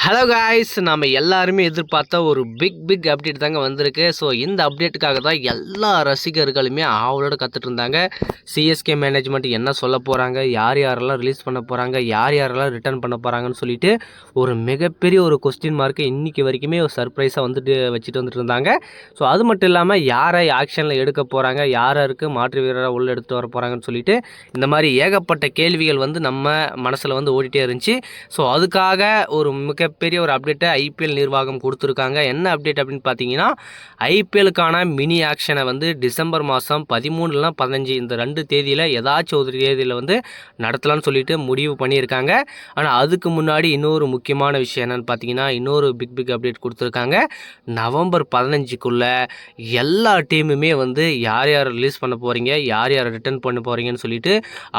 Hello guys, நம்ம எல்லாருமே எதிர்பார்த்த ஒரு பிக் அப்டேட் தாங்க வந்திருக்கு. ஸோ இந்த அப்டேட்டுக்காக தான் எல்லா ரசிகர்களுமே ஆவலோட காத்துட்டு இருந்தாங்க. சிஎஸ்கே மேனேஜ்மெண்ட் என்ன சொல்ல போகிறாங்க, யார் யாரெல்லாம் ரிலீஸ் பண்ண போகிறாங்க, யார் யாரெல்லாம் ரிட்டர்ன் பண்ண போகிறாங்கன்னு சொல்லிட்டு ஒரு மிகப்பெரிய ஒரு கொஸ்டின் மார்க்கு இன்றைக்கி வரைக்குமே ஒரு சர்ப்ரைஸாக வச்சுட்டு இருந்தாங்க. ஸோ அது மட்டும் இல்லாமல் யாரை ஆக்ஷனில் எடுக்க போகிறாங்க, யாருக்கு மாற்று வீரராக உள்ள எடுத்துகிட்டு வர போகிறாங்கன்னு சொல்லிட்டு இந்த மாதிரி ஏகப்பட்ட கேள்விகள் நம்ம மனசில் ஓடிட்டே இருந்துச்சு. ஸோ அதுக்காக ஒரு மிகப்பெரிய ஒரு அப்டேட்டை ஐபிஎல் நிர்வாகம் கொடுத்துருக்காங்க. என்ன அப்டேட் அப்படின்னு பார்த்தீங்கன்னா, ஐபிஎலுக்கான மினி ஆக்ஷனை டிசம்பர் மாதம் 13 இல்லைனா 15 இந்த 2 தேதியில் ஏதாச்சும் ஒரு தேதியில் நடத்தலாம்னு சொல்லிட்டு முடிவு பண்ணியிருக்காங்க. ஆனால் அதுக்கு முன்னாடி இன்னொரு முக்கியமான விஷயம் என்னென்னு பார்த்தீங்கன்னா, இன்னொரு பிக் அப்டேட் கொடுத்துருக்காங்க. நவம்பர் 15க்குள்ளே எல்லா டீமுமே யார் யார் ரிலீஸ் பண்ண போகிறீங்க, யார் யார் ரிட்டர்ன் பண்ண போகிறீங்கன்னு சொல்லிட்டு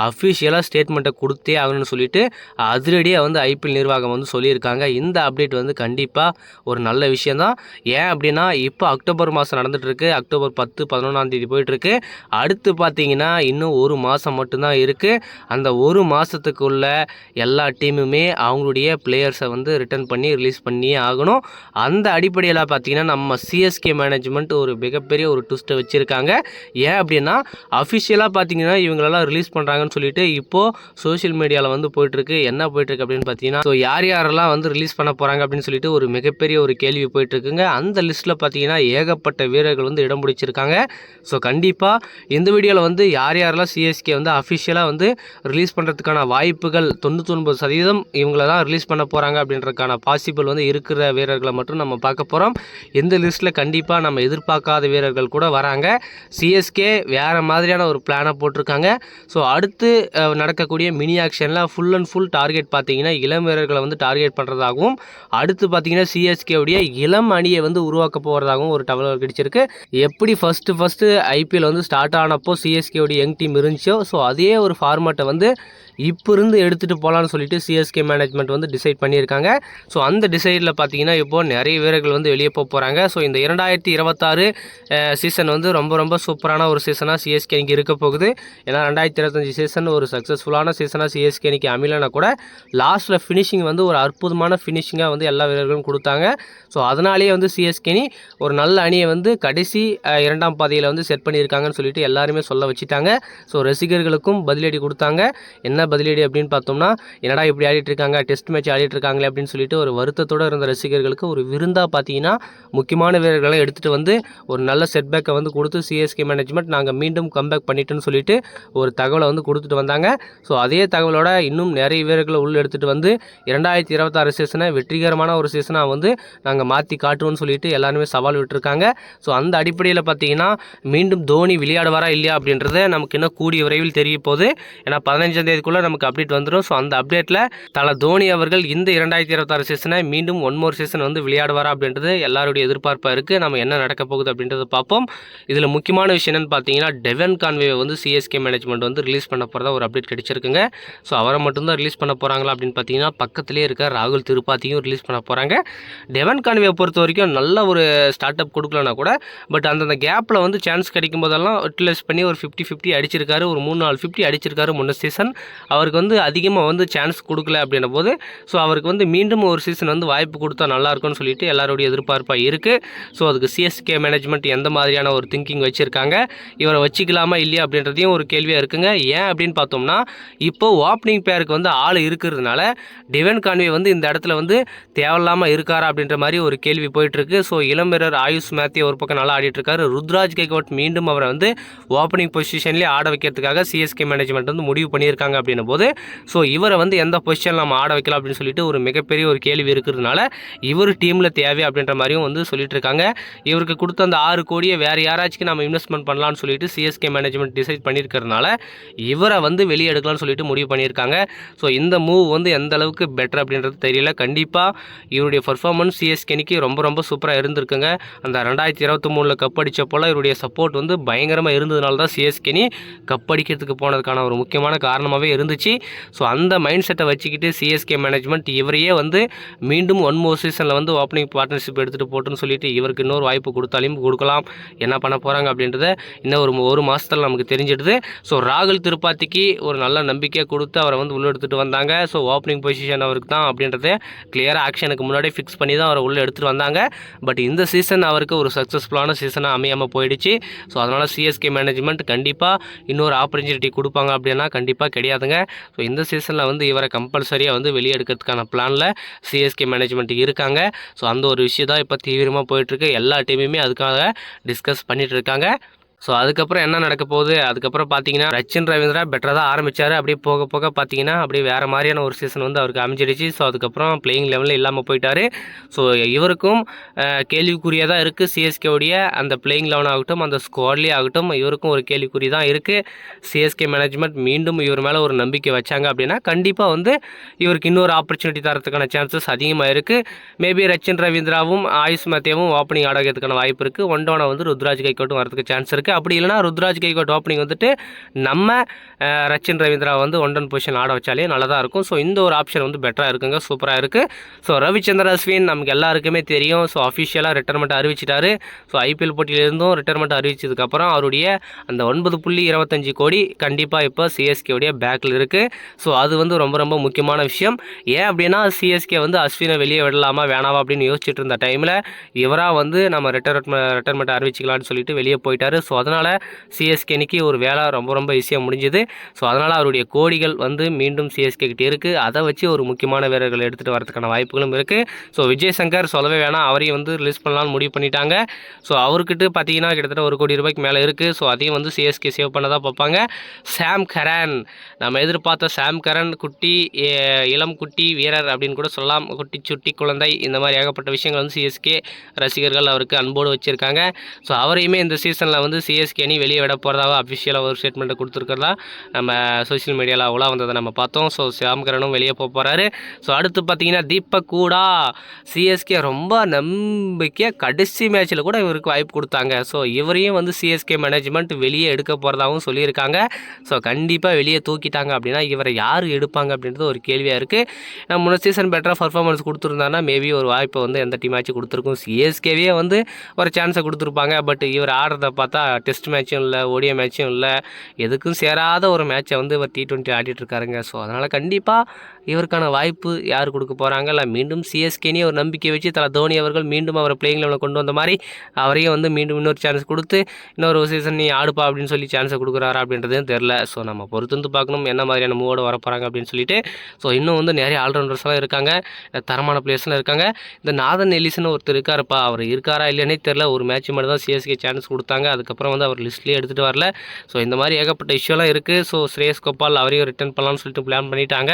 அஃபிஷியலாக ஸ்டேட்மெண்ட்டை கொடுத்தே ஆகணும்னு சொல்லிட்டு அதிரடியாக ஐபிஎல் நிர்வாகம் சொல்லியிருக்காங்க. இந்த அப்டேட் கண்டிப்பாக ஒரு நல்ல விஷயந்தான். ஏன் அப்படின்னா, இப்போ அக்டோபர் மாதம் நடந்துகிட்ருக்கு. அக்டோபர் 10, 11ஆம் தேதி போயிட்டுருக்கு. அடுத்து பார்த்தீங்கன்னா இன்னும் ஒரு மாதம் மட்டும்தான் இருக்குது. அந்த ஒரு மாதத்துக்குள்ள எல்லா டீமுமே அவங்களுடைய பிளேயர்ஸை ரிட்டர்ன் பண்ணி ரிலீஸ் பண்ணியே ஆகணும். அந்த அடிப்படையில் பார்த்தீங்கன்னா நம்ம சிஎஸ்கே மேனேஜ்மெண்ட் ஒரு மிகப்பெரிய ஒரு ட்விஸ்ட்டை வச்சுருக்காங்க. ஏன் அப்படின்னா, அஃபிஷியலாக பார்த்தீங்கன்னா இவங்களெல்லாம் ரிலீஸ் பண்ணுறாங்கன்னு சொல்லிட்டு இப்போது சோஷியல் மீடியாவில் போயிட்டுருக்கு. என்ன போயிட்டுருக்கு அப்படின்னு பார்த்தீங்கன்னா, ஸோ யார் யாரெல்லாம் ரிலீஸ் பண்ண போகிறாங்க அப்படின்னு சொல்லிட்டு ஒரு மிகப்பெரிய ஒரு கேள்வி போயிட்டுருக்குங்க. அந்த லிஸ்ட்டில் பார்த்தீங்கன்னா ஏகப்பட்ட வீரர்கள் இடம் பிடிச்சிருக்காங்க. ஸோ கண்டிப்பாக இந்த வீடியோவில் யார் யாரெல்லாம் சிஎஸ்கே அஃபிஷியலாக ரிலீஸ் பண்ணுறதுக்கான வாய்ப்புகள் 99% இவங்கள தான் ரிலீஸ் பண்ண போகிறாங்க அப்படின்றதுக்கான பாசிபிள் இருக்கிற வீரர்களை மட்டும் நம்ம பார்க்க போகிறோம். இந்த லிஸ்ட்டில் கண்டிப்பாக நம்ம எதிர்பார்க்காத வீரர்கள் கூட வராங்க. சிஎஸ்கே வேறு மாதிரியான ஒரு பிளானை போட்டிருக்காங்க. ஸோ அடுத்து நடக்கக்கூடிய மினி ஆக்ஷனில் ஃபுல் அண்ட் ஃபுல் டார்கெட் பார்த்தீங்கன்னா இளம் வீரர்களை டார்கெட் பண்ணுறதாகவும், அடுத்து பார்த்தீங்கன்னா சிஎஸ்கேவுடைய இளம் அணியை உருவாக்க போகிறதாகவும் ஒரு தகவல் கிடைச்சிருக்கு. எப்படி ஃபஸ்ட்டு ஐபிஎல் ஸ்டார்ட் ஆனப்போ சிஎஸ்கேவுடைய யங் டீம் இருந்துச்சோ, ஸோ அதே ஒரு ஃபார்மேட்டை இப்போ இருந்து எடுத்துகிட்டு போகலான்னு சொல்லிட்டு சிஎஸ்கே மேனேஜ்மெண்ட் டிசைட் பண்ணியிருக்காங்க. ஸோ அந்த டிசைடில் பார்த்தீங்கன்னா இப்போது நிறைய வீரர்கள் வெளியே போகிறாங்க. ஸோ இந்த 2026 சீசன் ரொம்ப சூப்பரான ஒரு சீசனாக சிஎஸ்கே அன்றைக்கி இருக்க போகுது. ஏன்னா 2025 சீசன் ஒரு சக்ஸஸ்ஃபுல்லான சீசனாக சிஎஸ்கே அன்றைக்கி அமையலைனா கூட லாஸ்ட்டில் ஃபினிஷிங் ஒரு அற்புதமான ஃபினிஷிங்காக எல்லா வீரர்களும் கொடுத்தாங்க. ஸோ அதனாலேயே சிஎஸ்கே அணி ஒரு நல்ல அணியை கடைசி 2ஆம் பாதையில் செட் பண்ணியிருக்காங்கன்னு சொல்லிட்டு எல்லாருமே சொல்ல வச்சுட்டாங்க. ஸோ ரசிகர்களுக்கும் பதிலடி கொடுத்தாங்க. என்ன பதிலடி அப்படின்னு பார்த்தோம்னா, என்னடா இப்படி ஆடிட்டுருக்காங்க, டெஸ்ட் மேட்ச் ஆடிட்டுருக்காங்களே அப்படின்னு சொல்லிட்டு ஒரு வருத்தத்தோடு இருந்த ரசிகர்களுக்கு ஒரு விருந்தாக பார்த்தீங்கன்னா முக்கியமான வீரர்களை எடுத்துகிட்டு ஒரு நல்ல செட்பேக்கை கொடுத்து சிஎஸ்கே மேனேஜ்மெண்ட் நாங்கள் மீண்டும் கம்பேக் பண்ணிட்டோன்னு சொல்லிட்டு ஒரு தகவலை கொடுத்துட்டு வந்தாங்க. ஸோ அதே தகவலோட இன்னும் நிறைய வீரர்களை உள்ள எடுத்துகிட்டு 2026 சீசனை வெற்றிகரமான ஒரு சீசனாக நாங்கள் மாற்றி காட்டுவோம்னு சொல்லிட்டு எல்லாருமே சவால் விட்டுருக்காங்க. ஸோ அந்த அடிப்படையில் பார்த்தீங்கன்னா மீண்டும் தோனி விளையாடுவாரா இல்லையா அப்படின்றத நமக்கு இன்னும் கூடிய விரைவில் தெரிய போகுது. ஏன்னா 15ஆம் தேதிக்குள்ளே நமக்கு அப்டேட் வந்துடும். ஸோ அந்த அப்டேட்டில் தோனி அவர்கள் இந்த 2026 சீசனை மீண்டும் ஒன் மோர் சீசன் விளையாடுவாரா அப்படின்றது எல்லாருடைய எதிர்பார்ப்பாக இருக்குது. நம்ம என்ன நடக்க போகுது அப்படின்றத பார்ப்போம். இதில் முக்கியமான விஷயம் என்னென்னு பார்த்தீங்கன்னா, டெவன் கான்வேவை சிஎஸ்கே மேனேஜ்மெண்ட் ரிலீஸ் பண்ண போகிறதா ஒரு அப்டேட் கிடைச்சிருக்குங்க. ஸோ அவரை மட்டும்தான் ரிலீஸ் பண்ண போகிறாங்களா அப்படின்னு பார்த்தீங்கன்னா, பக்கத்திலே இருக்க ராகுல் திரிபாத்தியும் ரிலீஸ் பண்ண போகிறாங்க. டெவன் கான்வே பொறுத்த வரைக்கும் நல்ல ஒரு ஸ்டார்ட் அப் கொடுக்கலனா கூட, பட் அந்தந்த கேப்பில் சான்ஸ் கிடைக்கும் போதெல்லாம் யூட்டிலைஸ் பண்ணி ஒரு 50-50 அடிச்சிருக்காரு. ஒரு 3-4 50 அடிச்சிருக்காரு முன்ன சீசன். அவருக்கு அதிகமாக சான்ஸ் கொடுக்கல அப்படின்ற போது, ஸோ அவருக்கு மீண்டும் ஒரு சீசன் வாய்ப்பு கொடுத்தா நல்லாயிருக்கும்னு சொல்லிட்டு எல்லாருடைய எதிர்பார்ப்பாக இருக்குது. ஸோ அதுக்கு சிஎஸ்கே மேனேஜ்மெண்ட் எந்த மாதிரியான ஒரு திங்கிங் வச்சுருக்காங்க, இவரை வச்சுக்கலாமா இல்லையா அப்படின்றதையும் ஒரு கேள்வியாக இருக்குங்க. ஏன் அப்படின்னு பார்த்தோம்னா, இப்போது ஓப்பனிங் பேருக்கு ஆள் இருக்கிறதுனால டெவன் கான்வே இந்த இடத்துல தேவையில்லாமல் இருக்காரா அப்படின்ற மாதிரி ஒரு கேள்வி போயிட்டுருக்கு. ஸோ இளம் வீரர் ஆயுஷ் மேத்யூ ஒரு பக்கம் நல்லா ஆடிட்டுருக்காரு. ருத்ராஜ் கெய்க்வாட் மீண்டும் அவரை ஓப்பனிங் பொசிஷன்லேயே ஆட வைக்கிறதுக்காக சிஎஸ்கே மேனேஜ்மெண்ட் முடிவு பண்ணியிருக்காங்க அப்படின்னும் போது, ஸோ இவரை எந்த பொசிஷனில் நம்ம ஆட வைக்கலாம் அப்படின்னு சொல்லிட்டு ஒரு மிகப்பெரிய ஒரு கேள்வி இருக்கிறதுனால இவர் டீமில் தேவை அப்படின்ற மாதிரியும் சொல்லிட்டு இருக்காங்க. இவருக்கு கொடுத்த அந்த 6 கோடியை வேறு யாராச்சும் நம்ம இன்வெஸ்ட்மெண்ட் பண்ணலாம்னு சொல்லிட்டு சிஎஸ்கே மேனேஜ்மெண்ட் டிசைட் பண்ணியிருக்கிறதுனால இவரை வெளியே எடுக்கலாம்னு சொல்லிட்டு முடிவு பண்ணியிருக்காங்க. ஸோ இந்த மூவ் எந்த அளவுக்கு பெட்டர் அப்படின்றது தெரியல. கண்டிப்பாக இவருடைய பர்ஃபார்மன்ஸ் சிஎஸ்கே அணிக்கு ரொம்ப சூப்பராக இருந்திருக்குங்க. அந்த 2023 கப் அடித்தப்போல இவருடைய சப்போர்ட் பயங்கரமாக இருந்ததுனால தான் சிஎஸ்கே அணி கப் அடிக்கிறதுக்கு போனதுக்கான ஒரு முக்கியமான காரணமாகவே இருந்துச்சு. ஸோ அந்த மைண்ட் செட்டை வச்சுக்கிட்டு சிஎஸ்கே மேனேஜ்மெண்ட் இவரையே வந்து மீண்டும் ஒன் மோர் சீசனில் வந்து ஓப்பனிங் பார்ட்னர்ஷிப் எடுத்துகிட்டு போட்டுன்னு சொல்லிட்டு இவருக்கு இன்னொரு வாய்ப்பு கொடுத்தாலும் கொடுக்கலாம். என்ன பண்ண போகிறாங்க அப்படின்றத இன்னும் ஒரு மாதத்தில் நமக்கு தெரிஞ்சிடுது. ஸோ ராகுல் திரிபாத்திக்கு ஒரு நல்ல நம்பிக்கையை கொடுத்து அவரை வந்து உள்ளே எடுத்துகிட்டு வந்தாங்க. ஸோ ஓப்பனிங் பொசிஷன் அவருக்கு தான் அப்படின்றத கிளியராக ஆக்ஷனுக்கு முன்னாடி ஃபிக்ஸ் பண்ணி தான் அவரை உள்ளே எடுத்துகிட்டு வந்தாங்க. பட் இந்த சீசன் அவருக்கு ஒரு சக்ஸஸ்ஃபுல்லான சீசனாக அமையாமல் போயிடுச்சு. ஸோ அதனால் சிஎஸ்கே மேனேஜ்மெண்ட் கண்டிப்பாக இன்னொரு ஆப்பர்ச்சுனிட்டி கொடுப்பாங்க அப்படின்னா கண்டிப்பாக கிடையாதுங்க. ஸோ இந்த சீசனில் வந்து இவரை கம்பல்சரியாக வந்து வெளியே எடுக்கிறதுக்கான பிளானில் சிஎஸ்கே மேனேஜ்மெண்ட் இருக்காங்க. ஸோ அந்த ஒரு விஷயம் தான் இப்போ தீவிரமாக போயிட்டுருக்கு. எல்லா டீமுமே அதுக்காக டிஸ்கஸ் பண்ணிகிட்டு இருக்காங்க. ஸோ அதுக்கப்புறம் என்ன நடக்க போகுது, அதுக்கப்புறம் பார்த்தீங்கன்னா ரச்சின் ரவீந்திரா பெட்டராக தான் ஆரம்பித்தார். அப்படியே போக போக பார்த்தீங்கன்னா அப்படியே வேறு மாதிரியான ஒரு சீசன் வந்து அவருக்கு அமைஞ்சிடுச்சு. ஸோ அதுக்கப்புறம் பிளேயிங் லெவலில் இல்லாமல் போயிட்டார். ஸோ இவருக்கும் கேள்விக்குறியாக தான் இருக்குது. சிஎஸ்கேவுடைய அந்த பிளேயிங் லெவன் ஆகட்டும், அந்த ஸ்குவாட்லேயே ஆகட்டும், இவருக்கும் ஒரு கேள்விக்குறி தான் இருக்குது. சிஎஸ்கே மேனேஜ்மெண்ட் மீண்டும் இவர் மேலே ஒரு நம்பிக்கை வச்சாங்க அப்படின்னா கண்டிப்பாக வந்து இவருக்கு இன்னொரு ஆப்பர்ச்சுனிட்டி தரத்துக்கான சான்சஸ் அதிகமாக இருக்குது. மேபி ரச்சின் ரவீந்திராவும் ஆயுஷ் மேத்தேவும் ஓப்பனிங் ஆடுறதுக்கான வாய்ப்பு இருக்குது. ஒன் டவுனை வந்து ருத்ராஜ் கைக்கோட்டும் வரதுக்கு சான்ஸ் இருக்குது. அப்படி இல்லைனா ருத்ராஜ் கைக்கோட் ஓப்பனிங் வந்துட்டு நம்ம ரச்சின் ரவீந்திரா வந்து ஒன் டவுன் பொசிஷன் ஆட வச்சாலே நல்லதாக இருக்கும். ஸோ இந்த ஒரு ஆப்ஷன் வந்து பெட்டராக இருக்குங்க, சூப்பராக இருக்குது. ஸோ ரவிச்சந்திரன் அஸ்வின் நமக்கு எல்லாருக்குமே தெரியும். ஸோ அஃபிஷியலாக ரிட்டைர்மெண்ட் அறிவிச்சிட்டாரு. ஸோ ஐபிஎல் போட்டியிலிருந்தும் ரிட்டைர்மெண்ட் அறிவிச்சதுக்கப்புறம் அவருடைய அந்த 9.25 கோடி கண்டிப்பாக இப்போ சிஎஸ்கேவுடைய பேக்கில் இருக்குது. ஸோ அது வந்து ரொம்ப ரொம்ப முக்கியமான விஷயம். ஏன் அப்படின்னா சிஎஸ்கே வந்து அஸ்வினை வெளியே விடலாமா வேணாவா அப்படின்னு யோசிச்சுட்டு இருந்த டைமில் இவராக வந்து நம்ம ரிட்டைர்மெண்ட் அறிவிச்சிக்கலான்னு சொல்லிட்டு வெளியே போயிட்டார். ஸோ அதனால் சிஎஸ்கேனிக்கு ஒரு வேலை ரொம்ப ரொம்ப ஈஸியாக முடிஞ்சுது. ஸோ அதனால் அவருடைய கோடிகள் வந்து மீண்டும் சிஎஸ்கே கிட்டே இருக்குது. அதை வச்சு ஒரு முக்கியமான வீரர்களை எடுத்துகிட்டு வரதுக்கான வாய்ப்புகளும் இருக்குது. ஸோ விஜய் சங்கர் சொல்லவே வேணாம், அவரையும் வந்து ரிலீஸ் பண்ணலாம்னு முடிவு பண்ணிட்டாங்க. ஸோ அவர்கிட்ட பார்த்தீங்கன்னா கிட்டத்தட்ட 1 கோடி ரூபாய்க்கு மேலே இருக்குது. ஸோ அதையும் வந்து சிஎஸ்கே சேவ் பண்ண தான் பார்ப்பாங்க. சாம் கரன், நம்ம எதிர்பார்த்த சாம் கரன் குட்டி, இளம் குட்டி வீரர் அப்படின்னு கூட சொல்லலாம். குட்டி சுட்டி குழந்தை, இந்த மாதிரி ஏகப்பட்ட விஷயங்கள் வந்து சிஎஸ்கே ரசிகர்கள் அவருக்கு அன்போடு வச்சுருக்காங்க. ஸோ அவரையுமே இந்த சீசனில் வந்து சிஎஸ்கே அணி வெளியே விட போகிறதாக அஃபிஷியலாக ஒரு ஸ்டேட்மெண்ட்டை கொடுத்துருக்கிறதா நம்ம சோஷியல் மீடியாவில் அவ்வளோ வந்ததை நம்ம பார்த்தோம். ஸோ சாம்கரனும் வெளியே போகிறாரு. ஸோ அடுத்து பார்த்தீங்கன்னா தீபக் கூடா, சிஎஸ்கே ரொம்ப நம்பிக்கையாக கடைசி மேட்ச்சில் கூட இவருக்கு வாய்ப்பு கொடுத்தாங்க. ஸோ இவரையும் வந்து சிஎஸ்கே மேனேஜ்மெண்ட் வெளியே எடுக்க போகிறதாகவும் சொல்லியிருக்காங்க. ஸோ கண்டிப்பாக வெளியே தூக்கிட்டாங்க அப்படின்னா இவரை யார் எடுப்பாங்க அப்படின்றது ஒரு கேள்வியாக இருக்குது. நம்ம முன்ன சீசன் பெட்டராக பர்ஃபார்மன்ஸ் கொடுத்துருந்தாங்கன்னா மேபி ஒரு வாய்ப்பை வந்து எந்த டீமாச்சும் கொடுத்துருக்கும். சிஎஸ்கேவே வந்து ஒரு சான்ஸை கொடுத்துருப்பாங்க. பட் இவர் ஆடுறத பார்த்தா டெஸ்ட் மேட்சும் இல்லை, ஓடிஐ மேட்சும் இல்லை, எதுக்கும் சேராத ஒரு மேட்சை வந்து இவர் T20 ஆடிட்டு இருக்காருங்க. ஸோ அதனால் கண்டிப்பாக இவருக்கான வாய்ப்பு யார் கொடுக்க போகிறாங்க, இல்லை மீண்டும் சிஎஸ்கேனே ஒரு நம்பிக்கை வச்சு தலை தோனி அவர்கள் மீண்டும் அவரை பிளேயிங் லெவலில் கொண்டு வந்த மாதிரி அவரையும் வந்து மீண்டும் இன்னொரு சான்ஸ் கொடுத்து இன்னொரு சீசன் நீ ஆடுப்பா அப்படின்னு சொல்லி சான்ஸை கொடுக்குறாரா அப்படின்றதும் தெரில. ஸோ நம்ம பொறுத்து பார்க்கணும் என்ன மாதிரியான மூவோடு வர போகிறாங்க அப்படின்னு சொல்லிட்டு. ஸோ இன்னும் வந்து நிறைய ஆல்ரவுண்டர்ஸ்லாம் இருக்காங்க, தரமான பிளேயர்ஸ்லாம் இருக்காங்க. இந்த நாதன் எலிஸ்னு ஒருத்தர் இருக்காருப்பா, அவர் இருக்காரா இல்லைன்னே தெரில. ஒரு மேட்ச் மட்டும் தான் சிஎஸ்கே சான்ஸ் கொடுத்தாங்க, அதுக்கப்புறம் வந்து அவர் லிஸ்ட்லேயே எடுத்துகிட்டு வரல. ஸோ இந்த மாதிரி ஏகப்பட்ட இஷ்யூலாம் இருக்குது. ஸோ ஸ்ரேயஸ் கோபால் அவரையும் ரிட்டர்ன் பண்ணலாம்னு சொல்லிட்டு பிளான் பண்ணிட்டாங்க.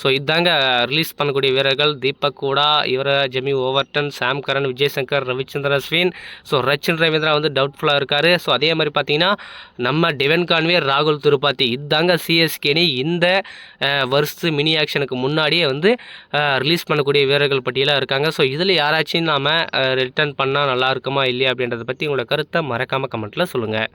ஸோ இதாங்க ரிலீஸ் பண்ணக்கூடிய வீரர்கள். தீபக் கூடா, இவரை ஜெமி ஓவர்டன், சாம் கரன், விஜய் சங்கர், ரவிச்சந்திரன் அஸ்வின். ஸோ ரச்சின் ரவீந்திரா வந்து டவுட்ஃபுல்லாக இருக்கார். ஸோ அதே மாதிரி பார்த்தீங்கன்னா நம்ம டெவன் கான்வே, ராகுல் திரிபாத்தி, இதாங்க சிஎஸ்கேனி இந்த வருஷத்து மினி ஆக்ஷனுக்கு முன்னாடியே வந்து ரிலீஸ் பண்ணக்கூடிய வீரர்கள் பட்டியலாக இருக்காங்க. ஸோ இதில் யாராச்சும் நாம் ரிட்டர்ன் பண்ணால் நல்லா இருக்குமா இல்லையா அப்படின்றத பற்றி உங்களோட கருத்தை மறக்காமல் கமெண்ட்டில் சொல்லுங்கள்.